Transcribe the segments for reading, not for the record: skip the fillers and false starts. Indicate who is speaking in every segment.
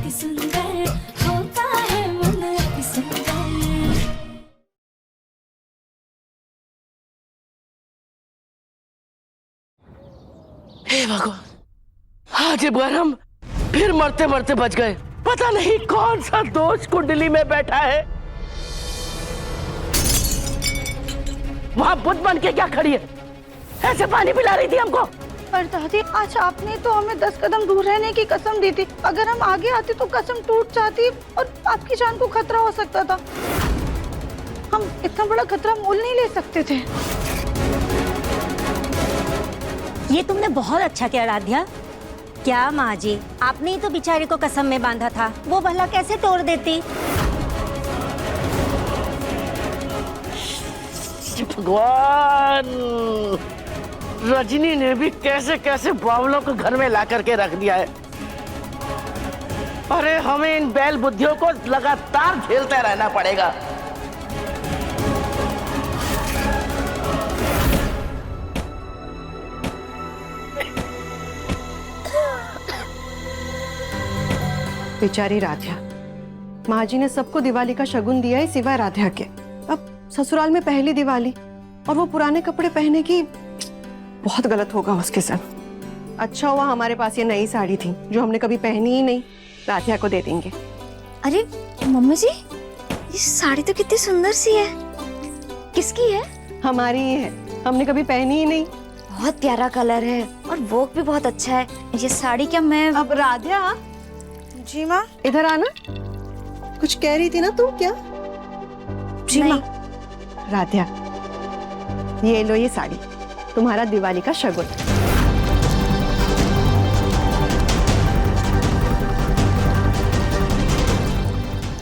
Speaker 1: अति सुंदर होता है मन अति सुंदर।
Speaker 2: हे भगवान, आज एक बार हम फिर मरते मरते बच गए। पता नहीं कौन सा दोष कुंडली में बैठा है। वहां बुद्ध बन के क्या खड़ी है? ऐसे पानी पिला रही थी हमको।
Speaker 3: पर दादी, आज आपने तो हमें 10 कदम दूर रहने की कसम दी थी। अगर हम आगे आते तो कसम टूट जाती और आपकी जान को खतरा हो सकता था। हम इतना बड़ा खतरा मोल नहीं ले सकते थे।
Speaker 4: ये तुमने बहुत अच्छा किया राध्या। क्या माँ जी, आपने ही तो बेचारी को कसम में बांधा था, वो भला कैसे तोड़ देती?
Speaker 2: भगवान, रजनी ने भी कैसे कैसे बावलों को घर में ला करके रख दिया है। अरे हमें इन बैल बुद्धियों को लगातार झेलते रहना पड़ेगा।
Speaker 5: बेचारी राध्या, माँ जी ने सबको दिवाली का शगुन दिया है सिवाय राध्या के। अब ससुराल में पहली दिवाली और वो पुराने कपड़े पहने की, बहुत गलत होगा उसके साथ। अच्छा हुआ हमारे पास ये नई साड़ी थी जो हमने कभी पहनी ही नहीं। राध्या को दे देंगे।
Speaker 6: अरे मम्मी जी, ये साड़ी तो कितनी सुंदर सी है। किसकी है?
Speaker 5: हमारी ही है, हमने कभी पहनी ही नहीं।
Speaker 6: बहुत प्यारा कलर है और वर्क भी बहुत अच्छा है। ये साड़ी क्या मैं...
Speaker 5: अब राध्या।
Speaker 3: जी माँ।
Speaker 5: इधर आना। कुछ कह रही थी ना तुम? क्या?
Speaker 3: जी माँ।
Speaker 5: राध्या, ये लो, ये साड़ी तुम्हारा दिवाली का शगुन।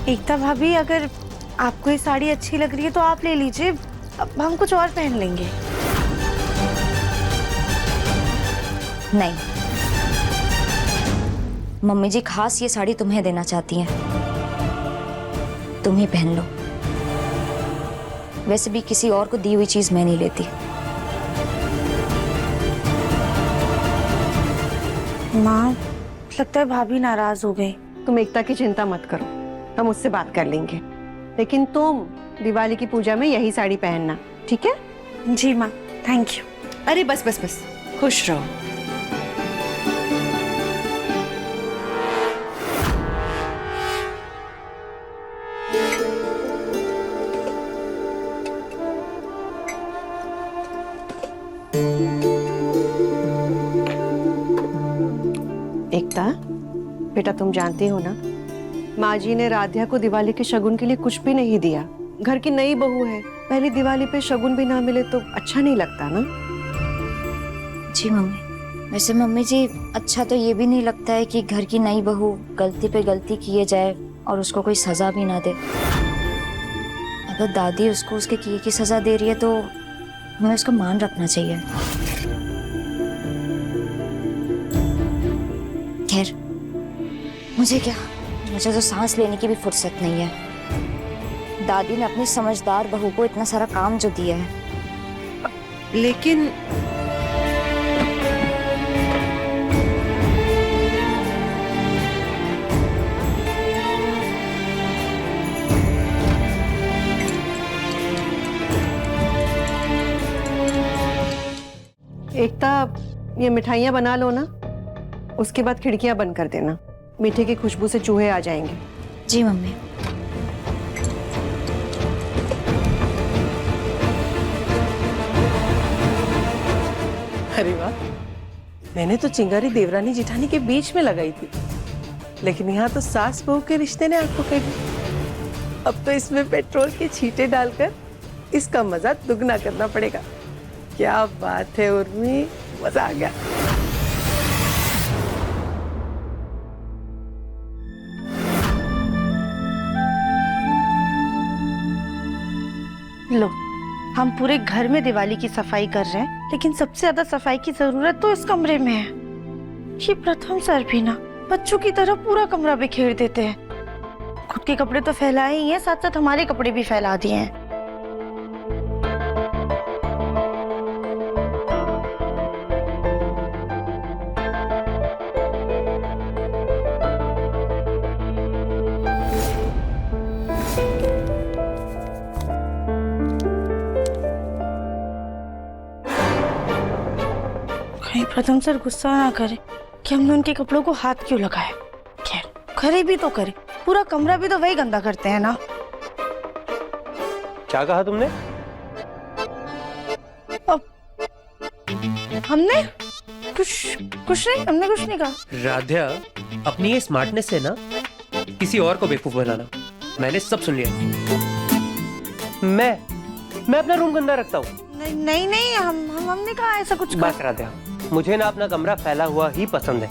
Speaker 3: एकता भाभी, अगर आपको ये साड़ी अच्छी लग रही है तो आप ले लीजिए। अब हम कुछ और पहन लेंगे।
Speaker 6: नहीं, मम्मी जी खास ये साड़ी तुम्हें देना चाहती हैं। तुम ही पहन लो। वैसे भी किसी और को दी हुई चीज मैं नहीं लेती।
Speaker 3: माँ, लगता है भाभी नाराज हो गई।
Speaker 5: तुम एकता की चिंता मत करो, हम उससे बात कर लेंगे। लेकिन तुम दिवाली की पूजा में यही साड़ी पहनना, ठीक है?
Speaker 3: जी माँ, थैंक यू।
Speaker 5: अरे बस बस बस, खुश रहो। एकता बेटा, तुम जानती हो ना, माँ जी ने राध्या को दिवाली के शगुन के लिए कुछ भी नहीं दिया। घर की नई बहू है, पहली दिवाली पे शगुन भी ना मिले तो अच्छा नहीं लगता ना।
Speaker 6: जी मम्मी। वैसे मम्मी जी, अच्छा तो ये भी नहीं लगता है कि घर की नई बहू गलती पे गलती किए जाए और उसको कोई सजा भी ना दे। अगर दादी उसको उसके किए की सजा दे रही है तो हमें उसका मान रखना चाहिए। खैर, मुझे क्या, मुझे तो सांस लेने की भी फुर्सत नहीं है। दादी ने अपनी समझदार बहू को इतना सारा काम जो दिया है।
Speaker 5: लेकिन एकता, ये मिठाइयाँ बना लो ना, उसके बाद खिड़कियाँ बंद कर देना। मीठे की खुशबू से चूहे आ जाएंगे।
Speaker 6: जी मम्मी।
Speaker 7: अरे वाह, मैंने तो चिंगारी देवरानी जिठानी के बीच में लगाई थी, लेकिन यहाँ तो सास बहू के रिश्ते ने आंख पकड़ ली। अब तो इसमें पेट्रोल के छींटे डालकर इसका मजा दुगना करना पड़ेगा। क्या बात है उर्मी, मजा आ गया।
Speaker 3: लो, हम पूरे घर में दिवाली की सफाई कर रहे हैं, लेकिन सबसे ज्यादा सफाई की जरूरत तो इस कमरे में है। ये प्रथम सर भी ना बच्चों की तरह पूरा कमरा बिखेर देते हैं। खुद के कपड़े तो फैलाए ही हैं, साथ साथ हमारे कपड़े भी फैला दिए हैं। प्रथम सर गुस्सा ना करे कि हमने उनके कपड़ों को हाथ क्यों लगाया। खैर करे भी तो करे, पूरा कमरा भी तो वही गंदा करते हैं ना।
Speaker 8: क्या कहा तुमने?
Speaker 3: हमने कुछ नहीं, हमने कुछ नहीं कहा।
Speaker 8: राध्या, अपनी ये स्मार्टनेस से ना किसी और को बेवकूफ बनाना। मैंने सब सुन लिया। मैं अपना रूम गंदा रखता हूँ?
Speaker 3: नहीं, हमने कहा ऐसा कुछ।
Speaker 8: बस राध्या, मुझे ना अपना कमरा फैला हुआ ही पसंद है।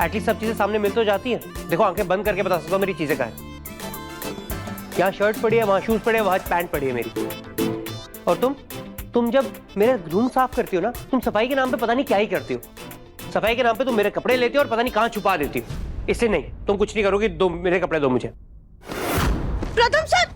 Speaker 8: एटलीस्ट सब चीजें सामने मिल तो जाती हैं। देखो, आंखें बंद करके बता सकता हूँ मेरी चीजें कहाँ हैं। यहाँ शर्ट पड़ी है, वहाँ शूज पड़े हैं, वहाँ पैंट पड़ी है मेरी। और तुम जब मेरा रूम साफ करती हो ना, तुम सफाई के नाम पे पता नहीं क्या ही करती हो। सफाई के नाम पे तुम मेरे कपड़े लेती हो और पता नहीं कहाँ छुपा देती हो। इससे नहीं, तुम कुछ नहीं करोगी। दो मेरे कपड़े दो मुझे।
Speaker 3: प्रथम सर,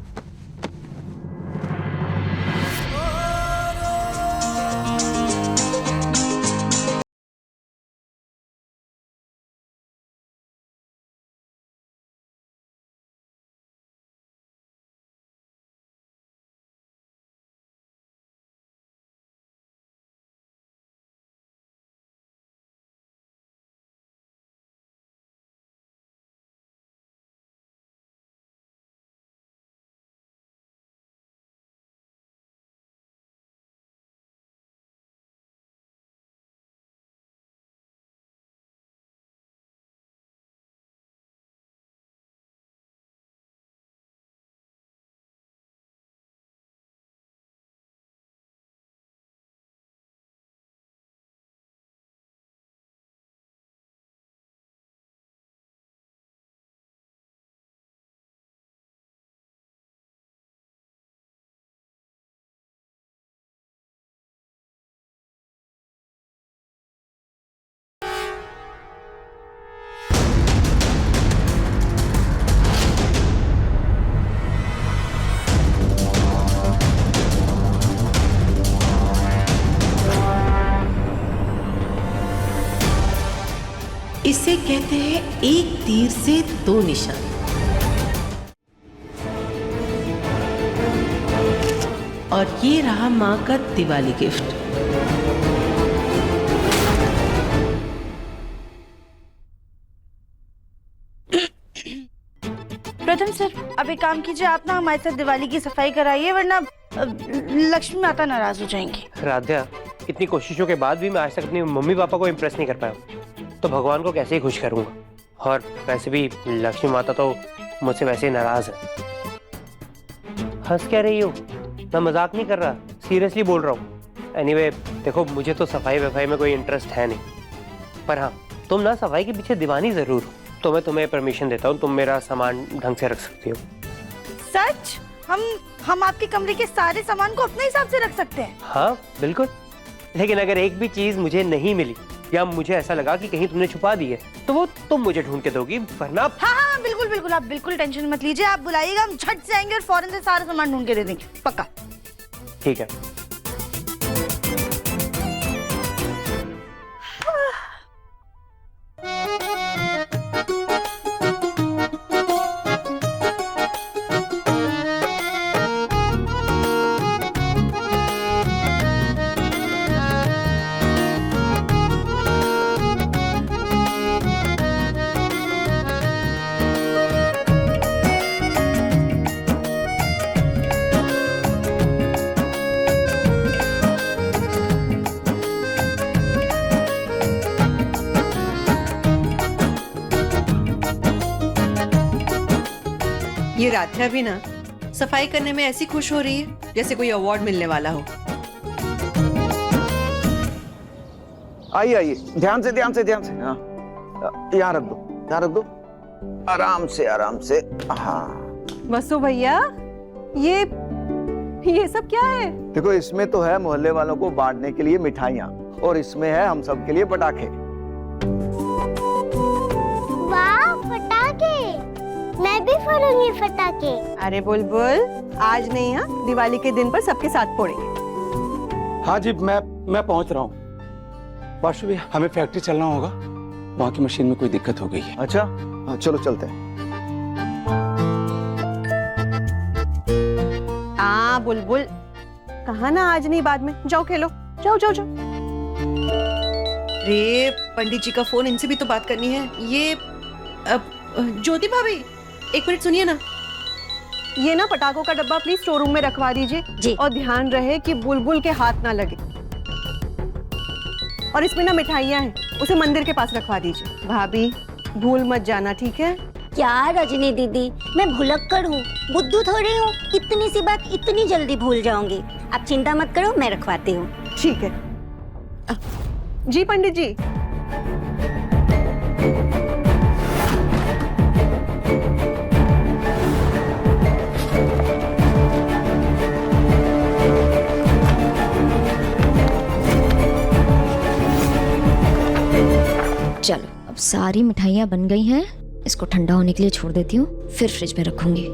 Speaker 9: इसे कहते हैं एक तीर से दो निशान। और ये रहा माँ का दिवाली गिफ्ट।
Speaker 3: प्रथम सर, अब एक काम कीजिए, आप ना हमारे साथ दिवाली की सफाई कराइए, वरना लक्ष्मी माता नाराज हो जाएंगी।
Speaker 8: राध्या, इतनी कोशिशों के बाद भी मैं आज तक अपनी मम्मी पापा को इम्प्रेस नहीं कर पाया, तो भगवान को कैसे ही खुश करूंगा। और वैसे भी लक्ष्मी माता तो मुझसे वैसे ही नाराज है। हंस क्या रही हो? मैं मजाक नहीं कर रहा, सीरियसली बोल रहा हूँ। एनीवे, देखो, मुझे तो सफाई वफाई में कोई इंटरेस्ट है नहीं, पर हाँ, तुम ना सफाई के पीछे दीवानी जरूर हो, तो मैं तुम्हें परमिशन देता हूँ। तुम मेरा सामान ढंग से रख सकती हो।
Speaker 3: सच? हम आपके कमरे के सारे सामान को अपने हिसाब से रख सकते हैं?
Speaker 8: हाँ बिल्कुल, लेकिन अगर एक भी चीज मुझे नहीं मिली या मुझे ऐसा लगा कि कहीं तुमने छुपा दी है, तो वो तुम मुझे ढूंढ के दोगी, वरना।
Speaker 3: हाँ, बिल्कुल, आप बिल्कुल टेंशन मत लीजिए। आप बुलाइएगा, हम झट से आएंगे और फौरन से सारा सामान ढूंढ के दे देंगे, पक्का।
Speaker 8: ठीक है।
Speaker 5: ये राध्या भी ना सफाई करने में ऐसी खुश हो रही है जैसे कोई अवार्ड मिलने वाला हो।
Speaker 10: आइए आइए, ध्यान से ध्यान से ध्यान से। हाँ, यहाँ रख दो, आराम से। हाँ
Speaker 5: वसु भैया, ये सब क्या है?
Speaker 10: देखो, इसमें तो है मोहल्ले वालों को बांटने के लिए मिठाइयाँ, और इसमें है हम सब के लिए पटाखे।
Speaker 11: वाह, पटाखे! मैं भी फोड़ूंगी पटाखे।
Speaker 5: अरे बुलबुल, आज नहीं, हाँ, दिवाली के दिन पर सबके साथ फोड़ेंगे।
Speaker 12: हाँ जी, मैं पहुंच रहा हूँ। बाशु भैया, हमें फैक्ट्री चलना होगा, वहाँ की मशीन में कोई दिक्कत हो गई है।
Speaker 10: अच्छा, हाँ, चलो चलते हैं।
Speaker 5: बुलबुल, कहा ना आज नहीं बाद में। जाओ खेलो, जाओ। रे पंडित जी का फोन, इनसे भी तो बात करनी है। ये ज्योति भाभी, एक मिनट सुनिए ना। ये ना पटाखों का डब्बा प्लीज स्टोर रूम में रखवा दीजिए
Speaker 4: जी।
Speaker 5: और ध्यान रहे कि बुलबुल के हाथ ना लगे। और इसमें ना मिठाइयाँ हैं, उसे मंदिर के पास रखवा दीजिए। भाभी भूल मत जाना, ठीक है?
Speaker 4: क्या रजनी दीदी, मैं भुलक्कड़ हूँ, बुद्धू थोड़ी हूँ। इतनी सी बात इतनी जल्दी भूल जाऊंगी। आप चिंता मत करो, मैं रखवाती हूँ।
Speaker 5: ठीक है। जी पंडित जी।
Speaker 6: चलो अब सारी मिठाइयाँ बन गई हैं, इसको ठंडा होने के लिए छोड़ देती हूँ, फिर फ्रिज में रखूंगी।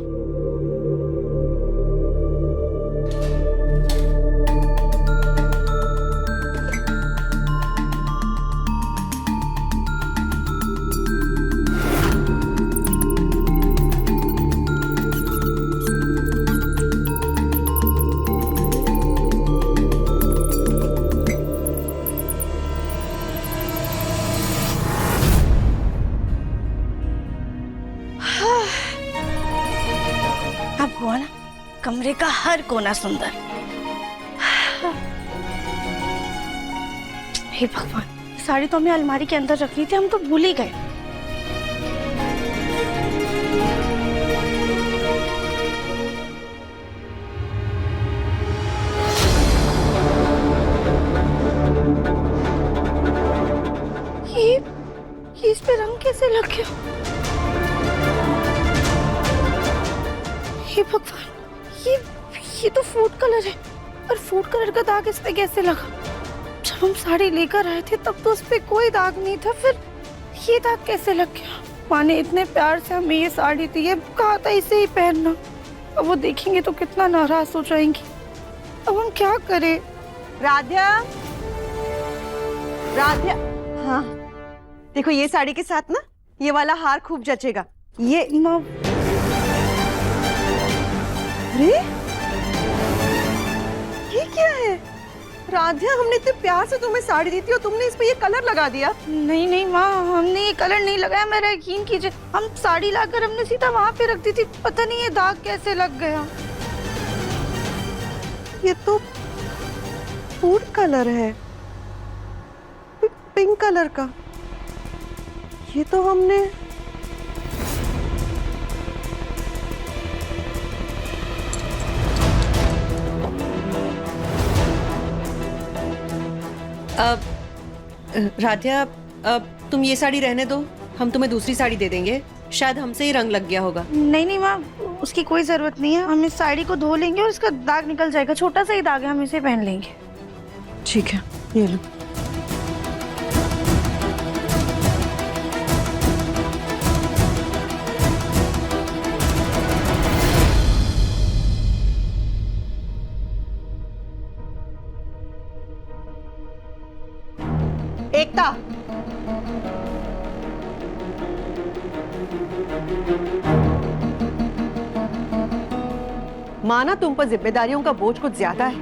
Speaker 3: अब हुआ ना कमरे का हर कोना सुंदर। हे भगवान, साड़ी तो हमें अलमारी के अंदर रखनी थी, हम तो भूल ही गए। ये इस पे रंग कैसे लग गया? हे भगवान, ये तो फूड कलर है, और फूड कलर का दाग इस पे कैसे लगा? जब हम साड़ी लेकर आए थे तब तो उस पे कोई दाग नहीं था, फिर ये दाग कैसे लग गया? माँ ने इतने प्यार से हमें ये साड़ी दी है, कहा था इसे ही पहनना। अब वो देखेंगे तो कितना नाराज हो जाएंगी। अब हम क्या करें?
Speaker 5: राध्या, राध्या, हाँ देखो ये साड़ी के साथ ना ये वाला हार खूब जचेगा। ये
Speaker 3: माँ,
Speaker 5: अरे ये क्या है? राध्या, हमने इतने प्यार से तुम्हें साड़ी दी थी और तुमने इस पे ये कलर लगा दिया।
Speaker 3: नहीं माँ, हमने ये कलर नहीं लगाया, मेरा यकीन कीजिए। हम साड़ी लाकर हमने सीधा वहाँ पे रख दी थी, पता नहीं ये दाग कैसे लग गया।
Speaker 5: ये तो फूड कलर है, पिंक कलर का। ये तो हमने राध्या, तुम ये साड़ी रहने दो, हम तुम्हें दूसरी साड़ी दे देंगे, शायद हमसे ही रंग लग गया होगा।
Speaker 3: नहीं माँ, उसकी कोई जरूरत नहीं है। हम इस साड़ी को धो लेंगे और इसका दाग निकल जाएगा, छोटा सा ही दाग है, हम इसे पहन लेंगे।
Speaker 5: ठीक है, ये लो। एकता, माना तुम पर जिम्मेदारियों का बोझ कुछ ज्यादा है,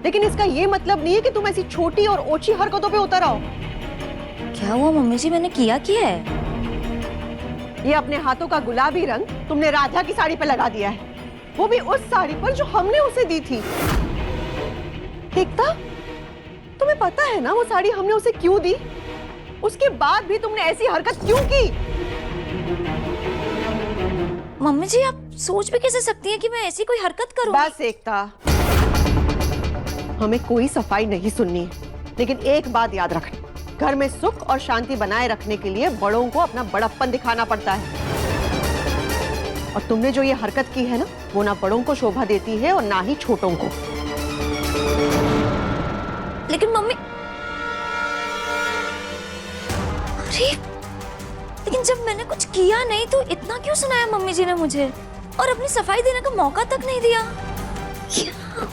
Speaker 5: लेकिन इसका ये मतलब नहीं है कि तुम ऐसी छोटी और ओछी हरकतों पे उतर आओ।
Speaker 6: क्या हुआ मम्मी जी, मैंने किया है?
Speaker 5: ये अपने हाथों का गुलाबी रंग तुमने राधा की साड़ी पे लगा दिया है, वो भी उस साड़ी पर जो हमने उसे दी थी। एकता, तुम्हें पता है ना वो साड़ी हमने उसे क्यों दी? उसके बाद भी तुमने ऐसी हरकत क्यों की?
Speaker 6: मम्मी जी, आप सोच भी कैसे सकती हैं कि मैं ऐसी कोई हरकत करूं?
Speaker 5: बस एकता, हमें कोई सफाई नहीं सुननी है, लेकिन एक बात याद रखना, घर में सुख और शांति बनाए रखने के लिए बड़ों को अपना बड़प्पन दिखाना पड़ता है। और तुमने जो ये हरकत की है ना, वो ना बड़ों को शोभा देती है और ना ही छोटों को।
Speaker 6: लेकिन मम्मी, अरे लेकिन जब मैंने कुछ किया नहीं तो इतना क्यों सुनाया मम्मी जी ने मुझे, और अपनी सफाई देने का मौका तक नहीं दिया? क्या?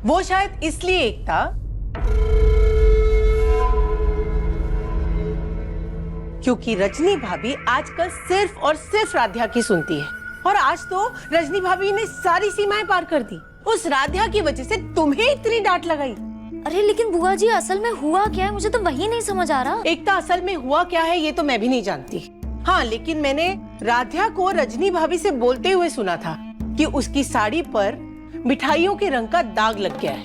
Speaker 7: वो शायद इसलिए एकता, क्योंकि रजनी भाभी आजकल सिर्फ और सिर्फ राध्या की सुनती है, और आज तो रजनी भाभी ने सारी सीमाएं पार कर दी। उस राध्या की वजह से तुम्हें इतनी डांट लगाई।
Speaker 6: अरे लेकिन बुआ जी असल में हुआ क्या है, मुझे तो वही नहीं समझ आ रहा।
Speaker 7: एकता, असल में हुआ क्या है ये तो मैं भी नहीं जानती। हाँ, लेकिन मैंने राध्या को रजनी भाभी से बोलते हुए सुना था कि उसकी साड़ी पर मिठाइयों के रंग का दाग लग गया है।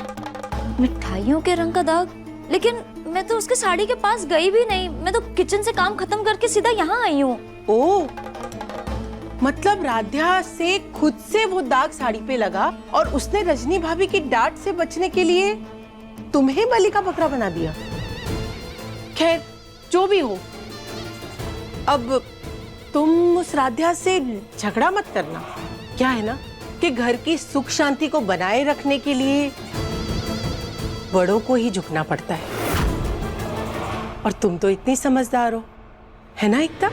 Speaker 6: मिठाइयों के रंग का दाग? लेकिन मैं तो उसके साड़ी के पास गई भी नहीं, मैं तो किचन से काम खत्म करके सीधा यहाँ आई हूँ।
Speaker 7: ओह, मतलब राध्या से खुद से वो दाग साड़ी पे लगा और उसने रजनी भाभी की डांट से बचने के लिए तुम्हें बलि का बकरा बना दिया। खैर, जो भी हो, अब तुम उस राध्या से झगड़ा मत करना। क्या है ना कि घर की सुख शांति को बनाए रखने के लिए बड़ों को ही झुकना पड़ता है। और तुम तो इतनी समझदार हो, है ना एकता?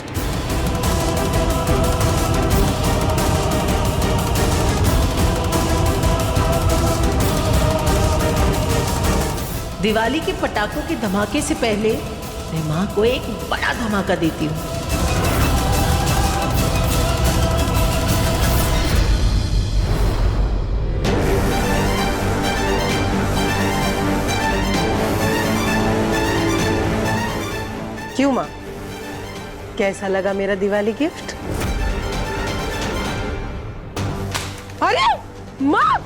Speaker 7: दिवाली के पटाखों के धमाके से पहले मैं माँ को एक बड़ा धमाका देती हूँ। क्यों माँ, कैसा लगा मेरा दिवाली गिफ्ट? अरे माँ,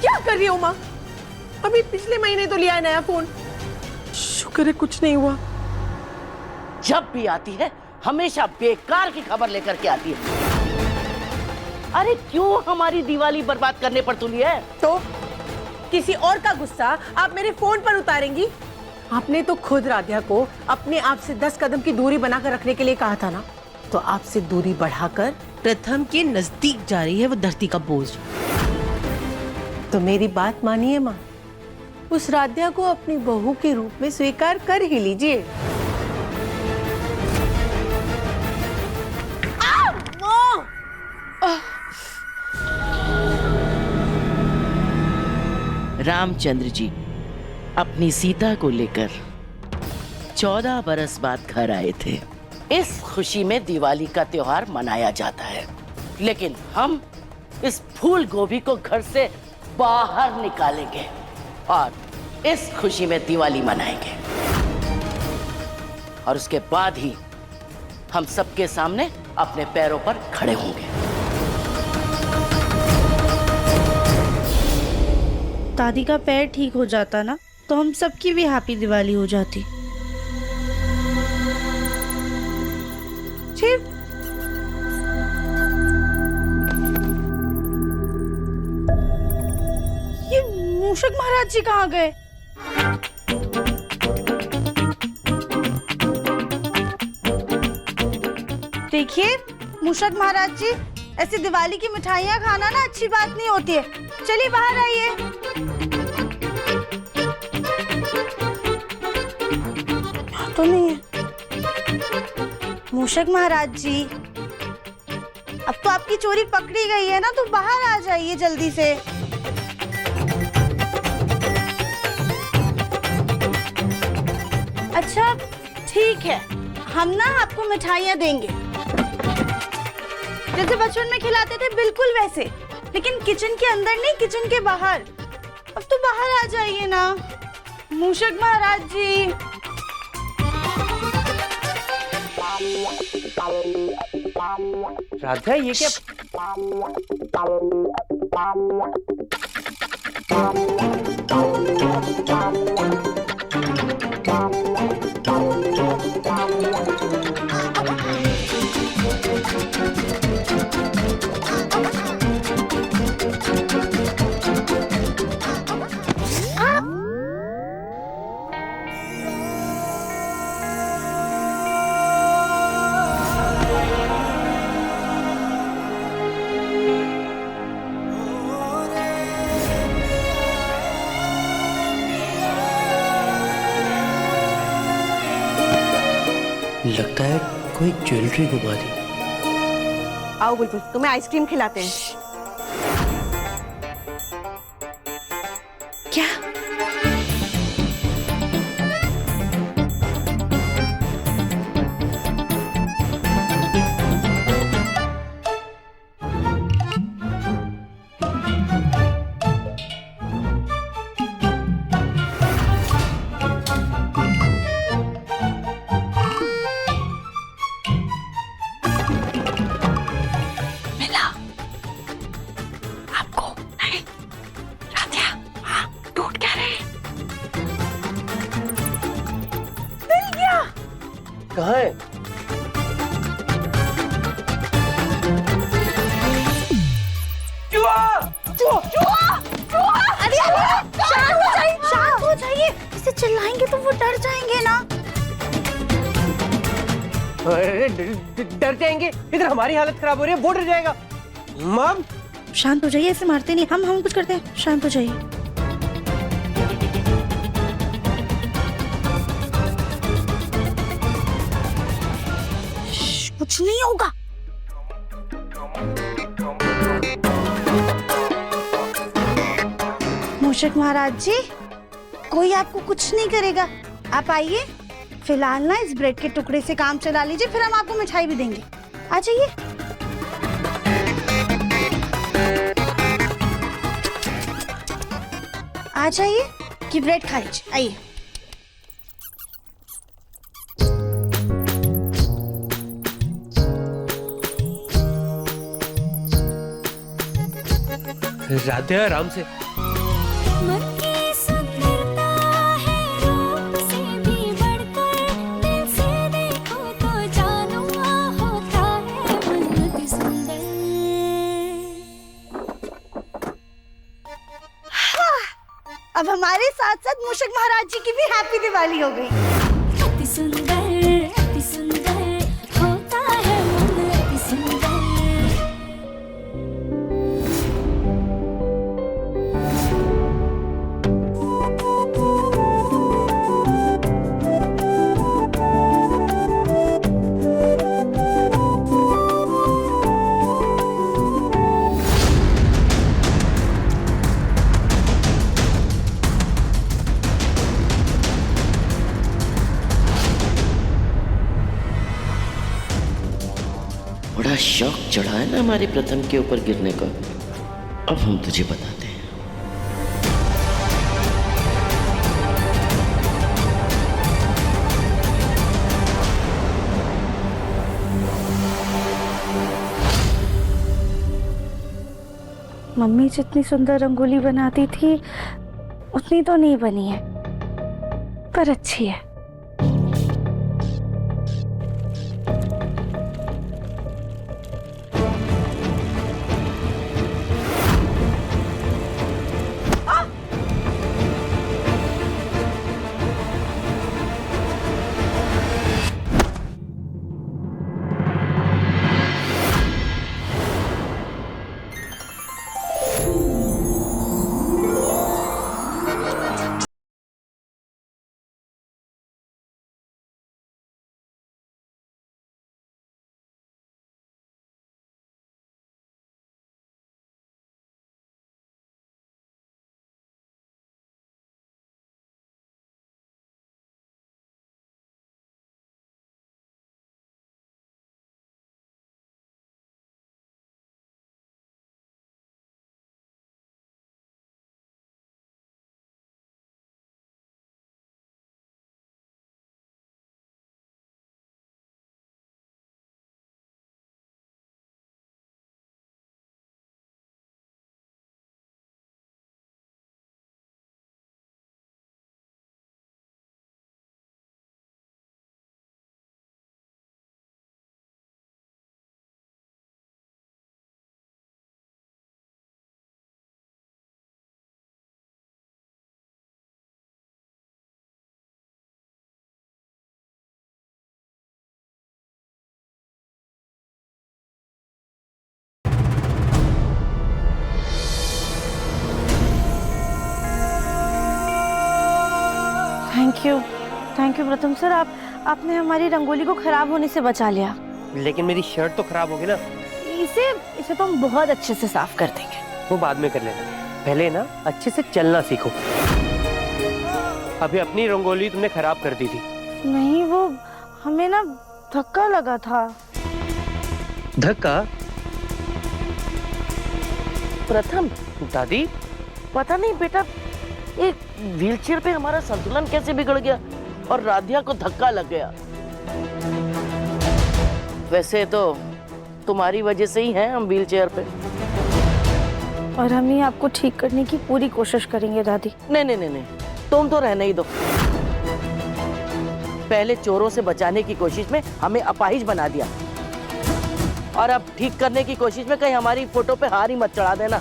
Speaker 7: क्या कर रही हो माँ? अभी पिछले महीने तो लिया है नया फोन। शुक्र है कुछ नहीं हुआ।
Speaker 2: जब भी आती है हमेशा बेकार की खबर लेकर के आती है। अरे क्यों हमारी दिवाली बर्बाद करने पर तुली है?
Speaker 7: तो किसी और का गुस्सा आप मेरे फोन पर उतारेंगी? आपने तो खुद राध्या को अपने आप से 10 कदम की दूरी बनाकर रखने के लिए कहा था ना, तो आपसे दूरी बढ़ाकर प्रथम के नजदीक जा रही है वो धरती का बोझ। तो मेरी बात मानिए माँ, उस राध्या को अपनी बहू के रूप में स्वीकार कर ही लीजिए।
Speaker 2: रामचंद्र जी अपनी सीता को लेकर 14 बरस बाद घर आए थे। इस खुशी में दिवाली का त्योहार मनाया जाता है, लेकिन हम इस फूल गोभी को घर से बाहर निकालेंगे और इस खुशी में दिवाली मनाएंगे। और उसके बाद ही हम सबके सामने अपने पैरों पर खड़े होंगे।
Speaker 3: दादी का पैर ठीक हो जाता ना, तो हम सबकी भी हैप्पी दिवाली हो जाती। ये मूषक महाराज जी कहाँ गए? देखिए मूषक महाराज जी, ऐसी दिवाली की मिठाइयाँ खाना ना अच्छी बात नहीं होती है। चलिए बाहर आइए। तो नहीं है मूषक महाराज जी, अब तो आपकी चोरी पकड़ी गई है ना, तो बाहर आ जाइए जल्दी से। अच्छा ठीक है, हम ना आपको मिठाइयाँ देंगे जैसे बचपन में खिलाते थे, बिल्कुल वैसे, लेकिन किचन के अंदर नहीं, किचन के बाहर। अब तो बाहर आ जाइए ना मूषक महाराज जी।
Speaker 8: राधा, ये क्या?
Speaker 2: लगता है कोई ज्वेलरी गुमा दी।
Speaker 5: आओ बुलबुल, तुम्हें आइसक्रीम खिलाते हैं।
Speaker 2: क्या?
Speaker 8: है।
Speaker 3: शांत हो जाइए, इसे चिल्लाएंगे तो वो डर जाएंगे ना।
Speaker 8: अरे डर जाएंगे, इधर हमारी हालत खराब हो रही है, वो डर जाएगा। मम
Speaker 3: शांत हो जाइए, ऐसे मारते नहीं, हम कुछ करते हैं। शांत हो जाइए। कुछ नहीं होगा। मूषक महाराज जी, कोई आपको कुछ नहीं करेगा। आप आइए, फिलहाल ना इस ब्रेड के टुकड़े से काम चला लीजिए, फिर हम आपको मिठाई भी देंगे। आ जाइए। आ जाइए कि ब्रेड खा लीजिए। आइए।
Speaker 8: राधे आराम से।
Speaker 1: मन की सुंदरता है रूप से भी बढ़कर, दिल से देखो तो जानो होता है मन अति सुंदर।
Speaker 3: अब हमारे साथ साथ मूषक महाराज जी की भी हैप्पी दिवाली हो गई।
Speaker 1: अति सुंदर होता है मन अति सुंदर।
Speaker 2: बड़ा शौक चढ़ा है ना हमारे प्रथम के ऊपर गिरने का। अब हम तुझे बताते हैं।
Speaker 3: मम्मी जितनी सुंदर रंगोली बनाती थी उतनी तो नहीं बनी है, पर अच्छी है। थैंक यू प्रथम सर, आपने हमारी रंगोली को खराब होने से बचा लिया।
Speaker 8: लेकिन मेरी शर्ट तो खराब होगी ना।
Speaker 3: इसे तो हम बहुत अच्छे से साफ कर देंगे।
Speaker 8: वो बाद में कर लेना, पहले ना अच्छे से चलना सीखो। अभी अपनी रंगोली तुमने खराब कर दी थी।
Speaker 3: नहीं, वो हमें ना धक्का लगा था।
Speaker 8: धक्का?
Speaker 2: प्रथम,
Speaker 8: दादी
Speaker 2: पता नहीं बेटा, एक व्हीलचेयर पे हमारा संतुलन कैसे बिगड़ गया और राधिया को धक्का लग गया। वैसे तो तुम्हारी वजह से ही हैं हम व्हीलचेयर पे।
Speaker 3: और हम ही आपको ठीक करने की पूरी कोशिश करेंगे दादी।
Speaker 2: नहीं, तुम तो रहने ही दो। पहले चोरों से बचाने की कोशिश में हमें अपाहिज बना दिया, और अब ठीक करने की कोशिश में कहीं हमारी फोटो पे हार ही मत चढ़ा देना।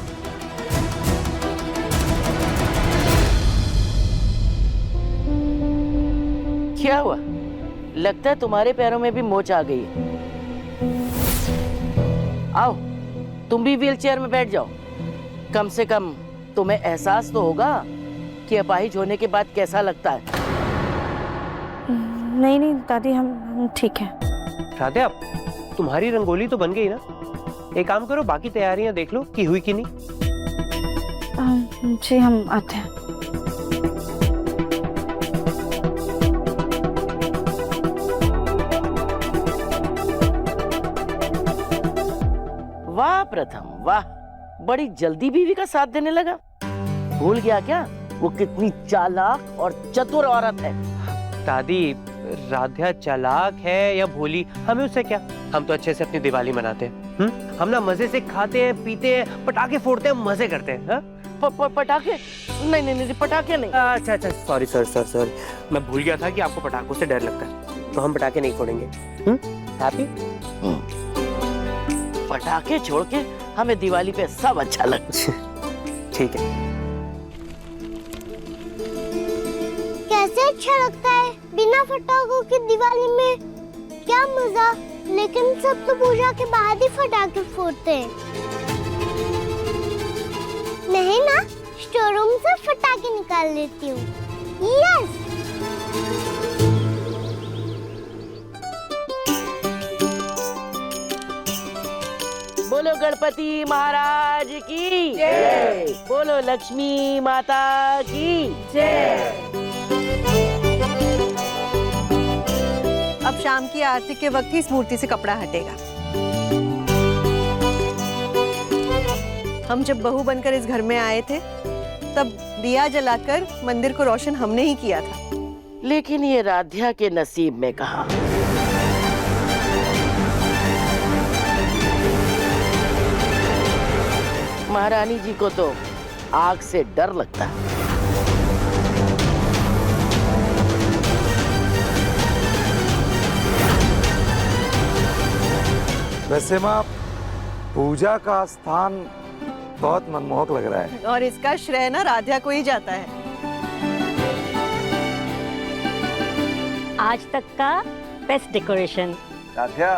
Speaker 2: क्या हुआ? लगता है तुम्हारे पैरों में भी मोच आ गई है। आओ, तुम भी व्हील चेयर में बैठ जाओ। कम से कम तुम्हें एहसास तो होगा कि अपाहिज होने के बाद कैसा लगता है।
Speaker 3: नहीं नहीं दादी, हम ठीक हैं।
Speaker 8: राधे, तुम्हारी रंगोली तो बन गई ना? एक काम करो, बाकी तैयारियां देख लो कि हुई कि नहीं।
Speaker 3: जी हम आते हैं।
Speaker 2: वाह प्रथम, वाह, बड़ी जल्दी बीवी का साथ देने लगा। भूल गया क्या वो कितनी चालाक और चतुर औरत है?
Speaker 8: दादी, राध्या चालाक है या भोली, हमें उससे क्या? हम तो अच्छे से अपनी दिवाली मनाते हैं। हम ना मजे से खाते हैं, पीते हैं, पटाखे फोड़ते हैं, मजे करते हैं।
Speaker 2: पटाखे? नहीं नहीं नहीं, पटाखे नहीं।
Speaker 8: अच्छा अच्छा, सॉरी सर, सॉरी, मैं भूल गया था कि आपको पटाखों से डर लगता है, तो हम पटाखे नहीं फोड़ेंगे। हैप्पी?
Speaker 2: पटाखे छोड़ के हमें दिवाली पे सब अच्छा लगता है।
Speaker 8: ठीक है।
Speaker 11: कैसे अच्छा लगता है बिना पटाखों की दिवाली में, क्या मजा। लेकिन सब तो पूजा के बाद ही पटाखे फोड़ते हैं। नहीं ना, स्टोर रूम से पटाखे निकाल लेती हूँ। यस।
Speaker 2: बोलो गणपति महाराज की जय। बोलो लक्ष्मी माता की जय।
Speaker 5: अब शाम की आरती के वक्त ही इस मूर्ति से कपड़ा हटेगा। हम जब बहू बनकर इस घर में आए थे, तब दिया जलाकर मंदिर को रोशन हमने ही किया था।
Speaker 2: लेकिन ये राध्या के नसीब में कहा। महारानी जी को तो आग से डर लगता है।
Speaker 13: वैसे माँ, पूजा का स्थान बहुत मनमोहक लग रहा है,
Speaker 5: और इसका श्रेय ना राध्या को ही जाता है।
Speaker 4: आज तक का बेस्ट डेकोरेशन।
Speaker 10: राध्या,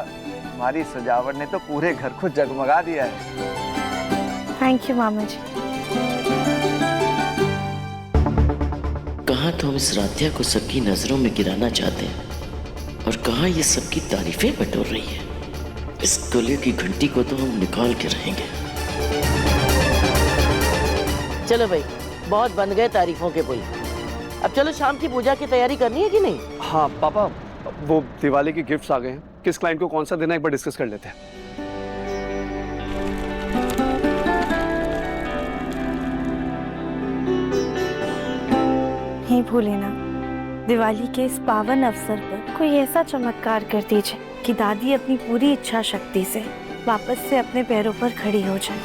Speaker 10: हमारी सजावट ने तो पूरे घर को जगमगा दिया है।
Speaker 3: थैंक यू मामा जी।
Speaker 2: कहाँ तो हम इस राध्या को सबकी नजरों में गिराना चाहते हैं, और कहाँ ये सबकी तारीफें बटोर रही है। इस गले की घंटी को तो हम निकाल के रहेंगे। चलो भाई, बहुत बन गए तारीफों के पुल। अब चलो, शाम की पूजा की तैयारी करनी है कि नहीं?
Speaker 12: हाँ पापा, वो दिवाली के गिफ्ट्स आ गए हैं, किस क्लाइंट को कौन सा देना है एक बार डिस्कस कर लेते हैं।
Speaker 3: नहीं भूले ना, दिवाली के इस पावन अवसर पर कोई ऐसा चमत्कार कर दीजिए कि दादी अपनी पूरी इच्छा शक्ति से वापस से अपने पैरों पर खड़ी हो जाए।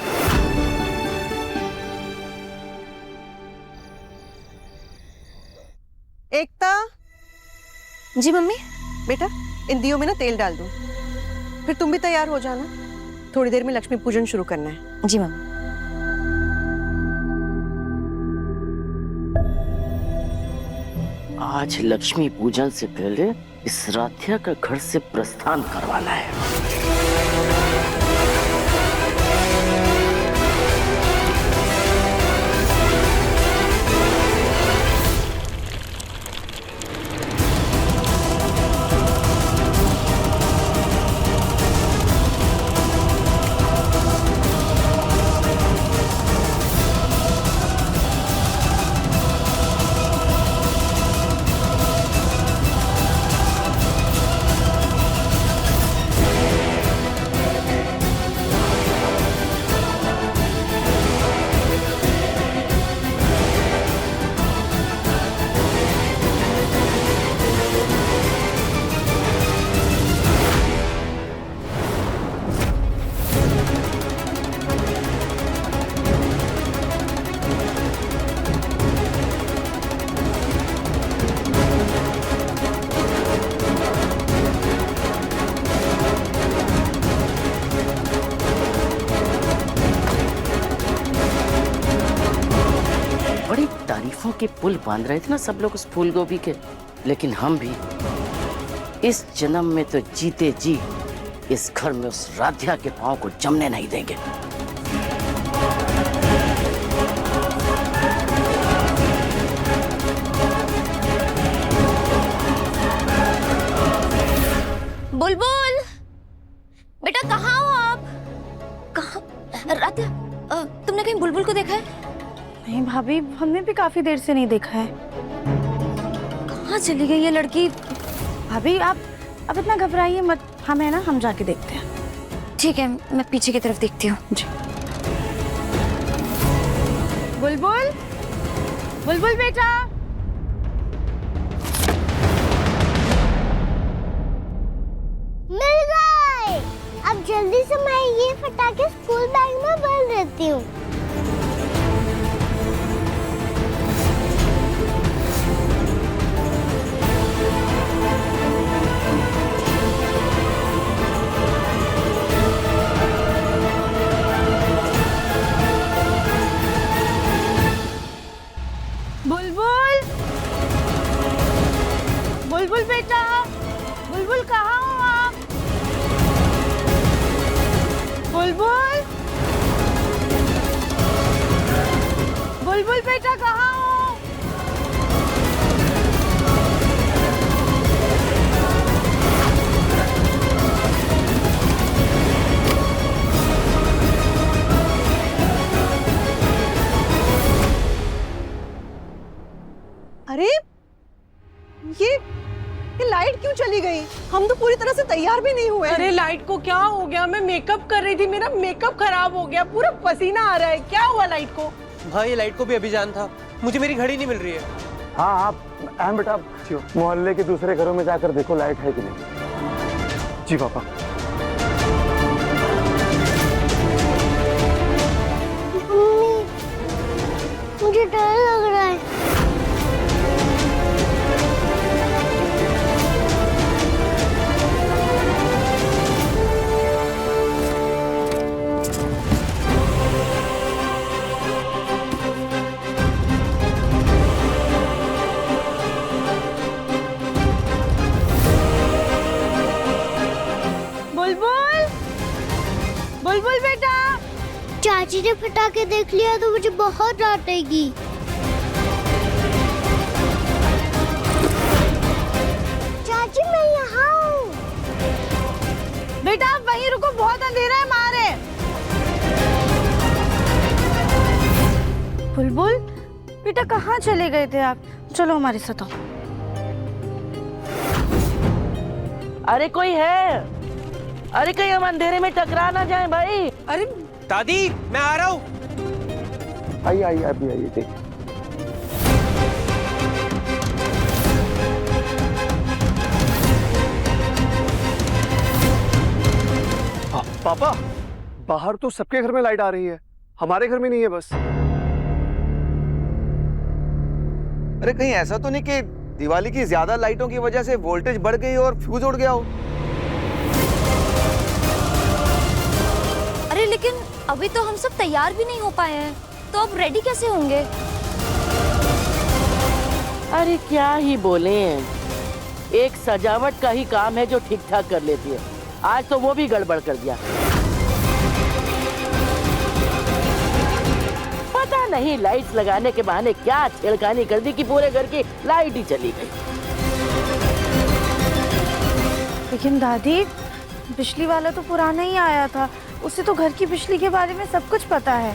Speaker 5: एकता।
Speaker 6: जी मम्मी।
Speaker 5: बेटा, इन दियों में ना तेल डाल दूं, फिर तुम भी तैयार हो जाना। थोड़ी देर में लक्ष्मी पूजन शुरू करना है।
Speaker 6: जी मम्मी।
Speaker 2: आज लक्ष्मी पूजन से पहले इस राध्या का घर से प्रस्थान करवाना है। के पुल बांध रहे थे ना सब लोग उस फूल गोभी के, लेकिन हम भी इस जन्म में तो जीते जी इस घर में उस राधिया के पांव को जमने नहीं देंगे।
Speaker 6: बुलबुल बेटा, कहाँ हो आप? कहाँ? राधिया, तुमने कहीं बुलबुल को देखा है?
Speaker 3: नहीं भाभी, हमने भी काफी देर से नहीं देखा है।
Speaker 6: कहाँ चली गई ये लड़की?
Speaker 3: भाभी आप अब इतना घबराइए मत, हम है ना, हम जाके देखते हैं।
Speaker 6: ठीक है, मैं पीछे की तरफ देखती हूँ।
Speaker 3: जी। बुलबुल, बुलबुल बेटा।
Speaker 11: मिल गए। अब जल्दी से मैं ये पटाखे स्कूल बैग में भर देती हूँ।
Speaker 3: बुलबुल, बुलबुल बेटा, बुलबुल कहाँ हो आप? बुलबुल, बुलबुल बेटा कहाँ हो?
Speaker 5: अरे ये लाइट क्यों चली गई? हम तो पूरी तरह से तैयार भी नहीं हुए।
Speaker 7: अरे लाइट को क्या हो गया? मैं मेकअप कर रही थी, मेरा मेकअप खराब हो गया, पूरा पसीना आ रहा है। क्या हुआ लाइट को?
Speaker 8: हाँ, ये लाइट को भी अभी जान था, मुझे मेरी घड़ी नहीं मिल रही है।
Speaker 13: हाँ आप बेटा मोहल्ले के दूसरे घरों में जाकर देखो लाइट है कि नहीं। जी पापा।
Speaker 11: मुझे डर लग रहा है।
Speaker 3: बुलबुल, बुलबुल बेटा।
Speaker 11: चाची ने पटाखे देख लिया तो मुझे बहुत डांटेगी। चाची मैं यहाँ हूँ।
Speaker 3: बेटा आप वहीं रुको, बहुत अंधेरा है मारे। बुलबुल बेटा कहाँ चले गए थे आप? चलो हमारे साथ आओ।
Speaker 2: अरे कोई है? अरे कहीं हम अंधेरे में टकरा ना जाएं भाई।
Speaker 7: अरे
Speaker 8: दादी, मैं आ रहा हूँ।
Speaker 13: आइए आइए अभी आइए देखिए। पापा, बाहर तो सबके घर में लाइट आ रही है, हमारे घर में नहीं है बस।
Speaker 10: अरे कहीं ऐसा तो नहीं कि दिवाली की ज्यादा लाइटों की वजह से वोल्टेज बढ़ गई और फ्यूज उड़ गया हो?
Speaker 6: अरे लेकिन अभी तो हम सब तैयार भी नहीं हो पाए हैं, तो अब रेडी कैसे होंगे?
Speaker 2: अरे क्या ही बोले, एक सजावट का ही काम है जो ठीक ठाक कर लेती है, आज तो वो भी गड़बड़ कर दिया। पता नहीं लाइट्स लगाने के बहाने क्या छेड़खानी कर दी कि पूरे घर की लाइट ही चली गई।
Speaker 3: लेकिन दादी बिजली वाला तो पुराना ही आया था, उसे तो घर की बिजली के बारे में सब कुछ पता है।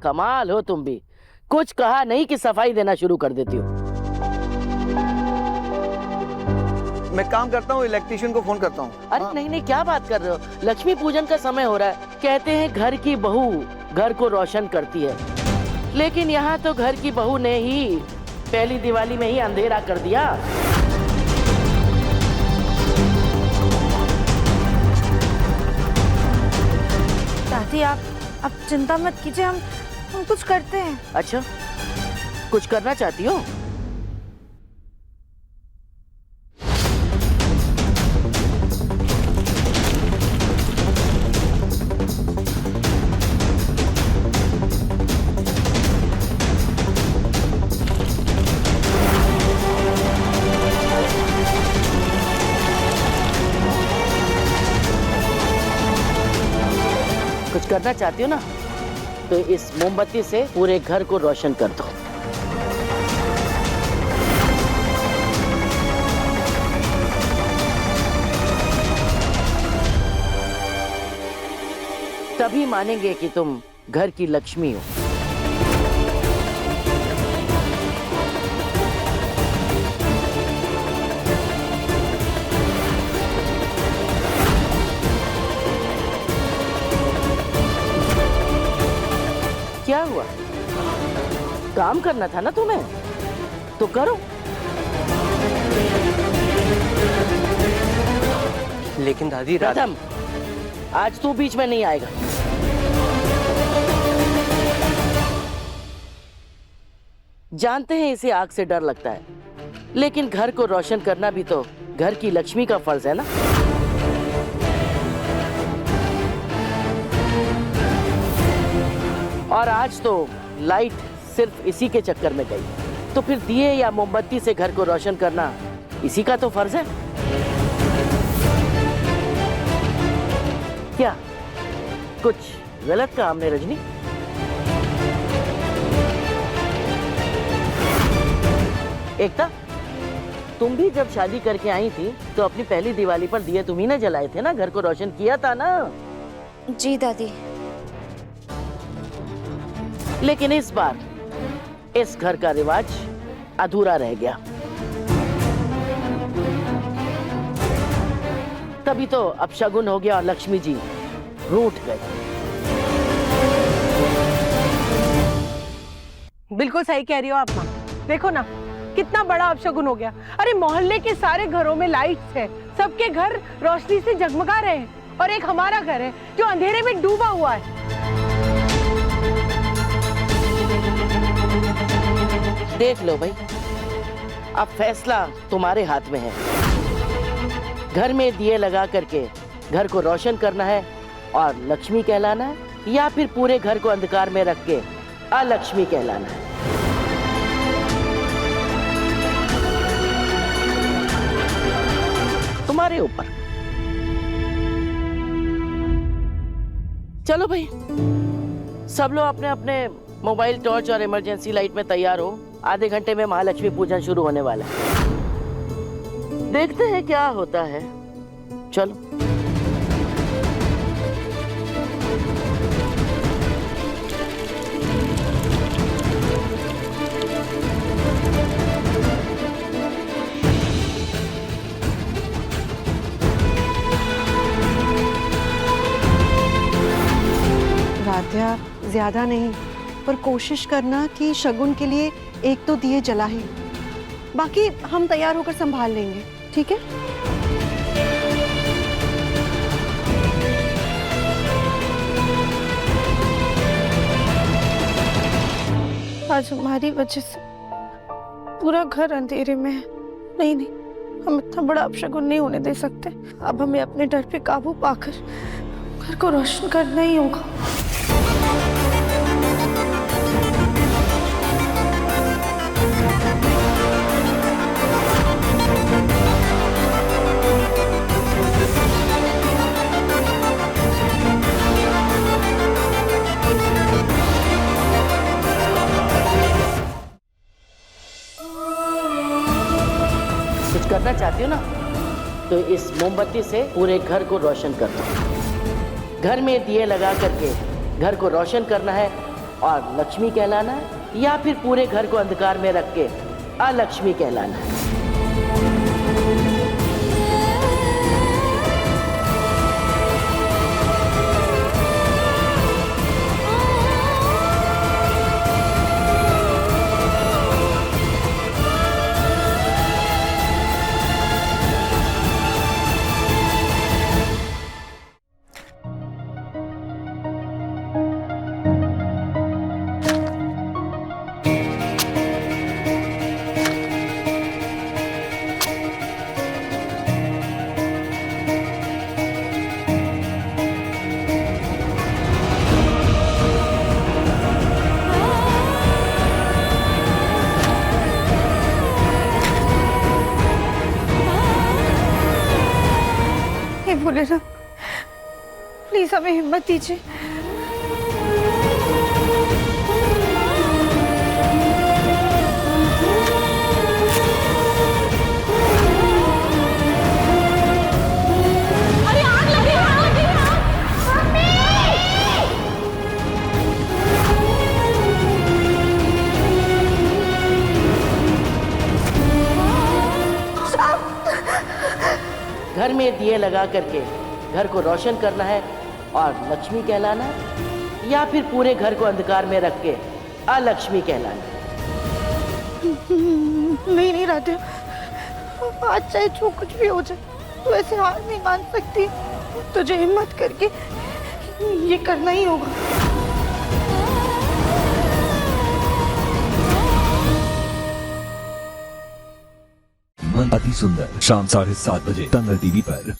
Speaker 2: कमाल हो तुम भी, कुछ कहा नहीं कि सफाई देना शुरू कर देती हो।
Speaker 10: मैं काम करता हूँ, इलेक्ट्रिशियन को फोन करता हूँ।
Speaker 2: अरे नहीं नहीं, क्या बात कर रहे हो? लक्ष्मी पूजन का समय हो रहा है, कहते हैं घर की बहू घर को रोशन करती है, लेकिन यहाँ तो घर की बहू ने ही पहली दिवाली में ही अंधेरा कर दिया।
Speaker 3: दादी आप चिंता मत कीजिए, हम कुछ करते हैं।
Speaker 2: अच्छा, कुछ करना चाहती हो? करना चाहती हो ना, तो इस मोमबत्ती से पूरे घर को रोशन कर दो। तभी मानेंगे कि तुम घर की लक्ष्मी हो। क्या हुआ? काम करना था ना तुम्हें, तो करो।
Speaker 8: लेकिन दादी
Speaker 2: प्रथम, आज तू बीच में नहीं आएगा। जानते हैं इसे आग से डर लगता है, लेकिन घर को रोशन करना भी तो घर की लक्ष्मी का फर्ज है ना। और आज तो लाइट सिर्फ इसी के चक्कर में गई, तो फिर दिए या मोमबत्ती से घर को रोशन करना इसी का तो फर्ज है। क्या कुछ गलत कहा हमने रजनी? एकता, तुम भी जब शादी करके आई थी तो अपनी पहली दिवाली पर दिए तुम ही ने जलाए थे ना, घर को रोशन किया था ना।
Speaker 6: जी दादी।
Speaker 2: लेकिन इस बार इस घर का रिवाज अधूरा रह गया। तभी तो अपशगुन हो गया और लक्ष्मी जी रूठ गए।
Speaker 7: बिल्कुल सही कह रही हो आप माँ। देखो ना कितना बड़ा अपशगुन हो गया। अरे मोहल्ले के सारे घरों में लाइट्स है, सबके घर रोशनी से जगमगा रहे हैं, और एक हमारा घर है जो अंधेरे में डूबा हुआ है।
Speaker 2: देख लो भाई, अब फैसला तुम्हारे हाथ में है। घर में दिए लगा करके घर को रोशन करना है और लक्ष्मी कहलाना है, या फिर पूरे घर को अंधकार में रख के अलक्ष्मी कहलाना है। तुम्हारे ऊपर। चलो भाई, सब लोग अपने अपने मोबाइल टॉर्च और इमरजेंसी लाइट में तैयार हो। आधे घंटे में महालक्ष्मी पूजन शुरू होने वाला है। देखते हैं क्या होता है। चलो।
Speaker 5: राध्या, ज्यादा नहीं, पर कोशिश करना कि शगुन के लिए एक तो दिए जला ही, बाकी हम तैयार होकर संभाल लेंगे, ठीक है?
Speaker 3: आज हमारी वजह से पूरा घर अंधेरे में है। नहीं नहीं, हम इतना बड़ा अपशगुन नहीं होने दे सकते। अब हमें अपने डर पे काबू पाकर घर को रोशन करना ही होगा।
Speaker 2: कुछ करना चाहती हो ना, तो इस मोमबत्ती से पूरे घर को रोशन कर दो। घर में दिए लगा करके घर को रोशन करना है और लक्ष्मी कहलाना है, या फिर पूरे घर को अंधकार में रख के अलक्ष्मी कहलाना है।
Speaker 3: हे भोलेनाथ, प्लीज हमें हिम्मत दीजिए।
Speaker 2: घर में दिए लगा करके घर को रोशन करना है और लक्ष्मी कहलाना है, या फिर पूरे घर को अंधकार में रख के अलक्ष्मी कहलाना है?
Speaker 3: नहीं नहीं राधे, आज चाहे जो कुछ भी हो जाए तो ऐसे हार नहीं मान सकती। तुझे हिम्मत करके ये करना ही होगा।
Speaker 14: मन अति सुंदर शाम 7:30 बजे तंगल टीवी पर।